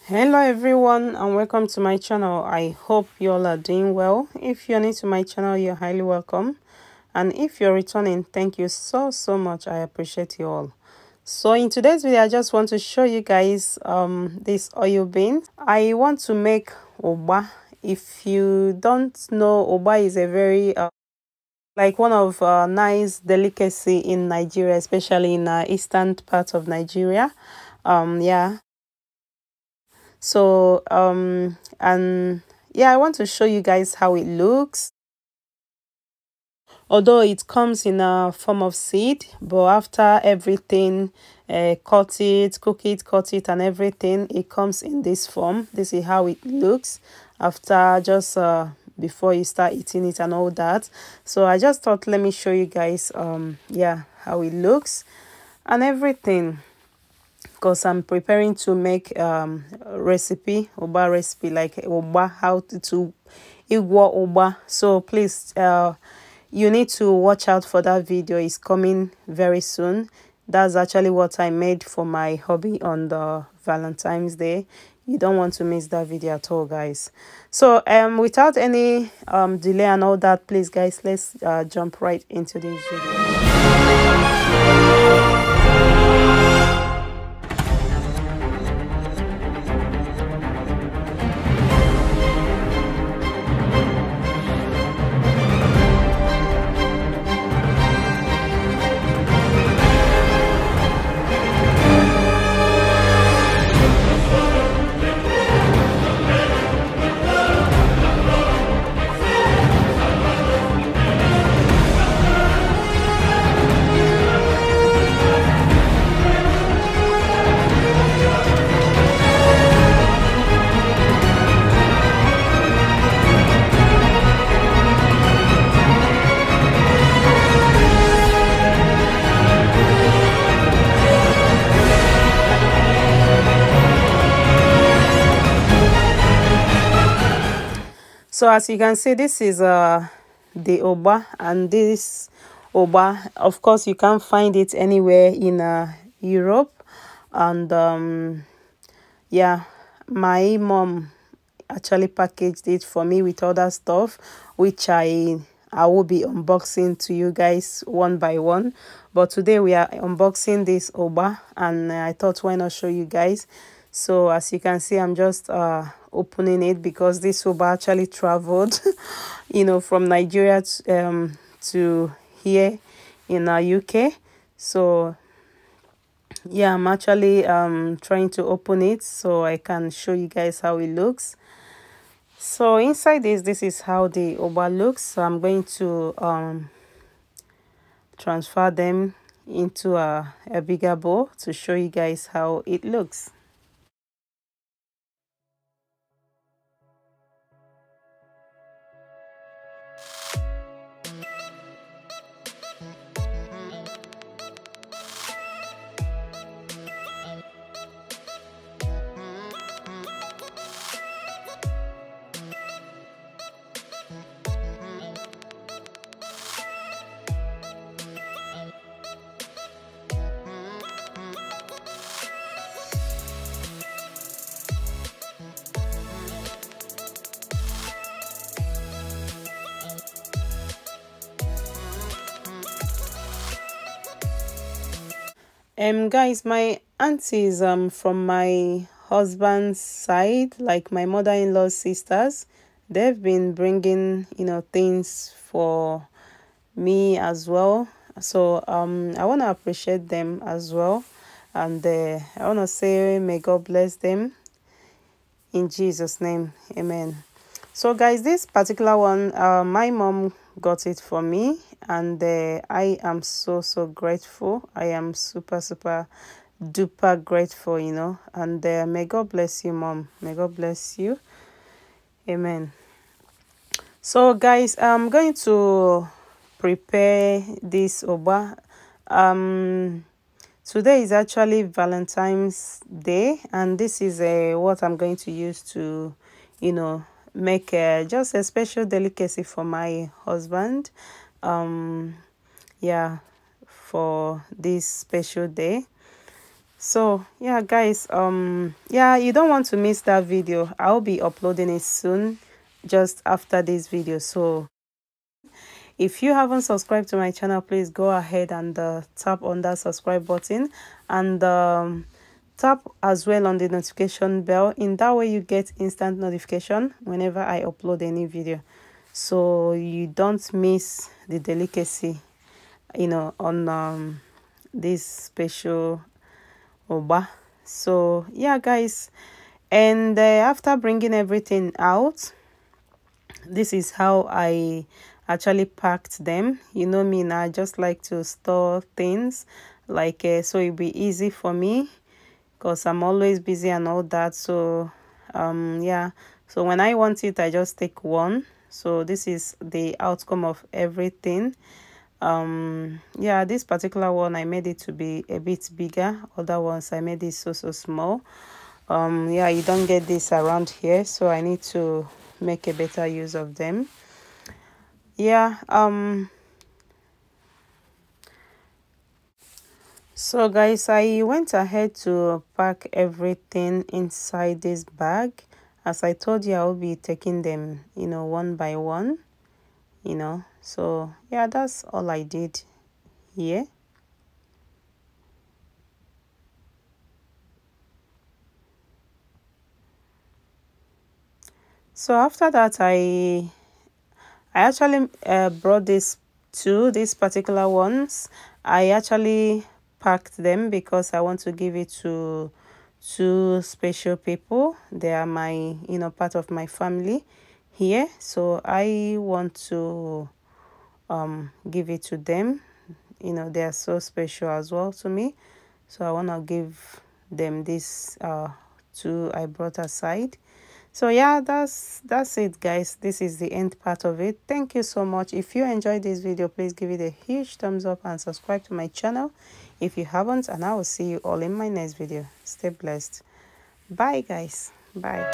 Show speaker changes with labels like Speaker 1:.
Speaker 1: Hello everyone and welcome to my channel. I hope you all are doing well. If you're new to my channel, you're highly welcome, and if you're returning, thank you so much. I appreciate you all. So in today's video, I just want to show you guys this oil bean. I want to make Ugba. If you don't know, Ugba is a very like one of nice delicacy in Nigeria, especially in eastern part of Nigeria. Yeah, so and yeah, I want to show you guys how it looks. Although it comes in a form of seed, but after everything, cut it, cook it, cut it, and everything, it comes in this form. This is how it looks after, just before you start eating it and all that. So I just thought, let me show you guys yeah, how it looks and everything, because I'm preparing to make recipe, Ugba recipe, like Ugba, how to Ugba. So please, you need to watch out for that video. It's coming very soon. That's actually what I made for my hubby on the Valentine's Day. You don't want to miss that video at all, guys. So without any delay and all that, please guys, let's jump right into this video. So as you can see, this is the Ugba, and this Ugba, of course, you can't find it anywhere in Europe. And yeah, my mom actually packaged it for me with other stuff, which I will be unboxing to you guys one by one. But today we are unboxing this Ugba, and I thought, why not show you guys? So as you can see, I'm just opening it, because this Ugba actually traveled you know, from Nigeria to here in UK. So yeah, I'm actually trying to open it so I can show you guys how it looks. So inside this is how the Ugba looks. So I'm going to transfer them into a bigger bowl to show you guys how it looks. Guys, my aunties from my husband's side, like my mother-in-law's sisters, they've been bringing, you know, things for me as well. So I want to appreciate them as well, and I want to say may God bless them in Jesus' name, amen. So guys, this particular one, my mom got it for me, and I am so grateful. I am super duper grateful, you know. And may God bless you, mom. May God bless you, amen. So guys, I'm going to prepare this Ugba. Today is actually Valentine's Day, and this is what I'm going to use to, you know, make just a special delicacy for my husband. Yeah, for this special day. So yeah guys, yeah, you don't want to miss that video. I'll be uploading it soon, just after this video. So if you haven't subscribed to my channel, please go ahead and tap on that subscribe button, and tap as well on the notification bell. In that way you get instant notification whenever I upload any video, so you don't miss the delicacy, you know, on this special Ugba. So yeah guys, and after bringing everything out, this is how I actually packed them. You know me now, I just like to store things like so it'll be easy for me because I'm always busy and all that. So yeah, so when I want it, I just take one. So this is the outcome of everything. Yeah, this particular one I made it to be a bit bigger. Other ones I made it so small. Yeah, you don't get this around here, so I need to make a better use of them. Yeah, so guys, I went ahead to pack everything inside this bag. As I told you, I'll be taking them, you know, one by one, you know. So yeah, that's all I did here. So after that, I actually brought these particular ones. I actually packed them because I want to give it to two special people. They are my, you know, part of my family here. So I want to give it to them. You know, they are so special as well to me. So I want to give them this two I brought aside. So yeah, that's it guys. This is the end part of it. Thank you so much. If you enjoyed this video, please give it a huge thumbs up and subscribe to my channel if you haven't, and I will see you all in my next video. Stay blessed. Bye guys. Bye.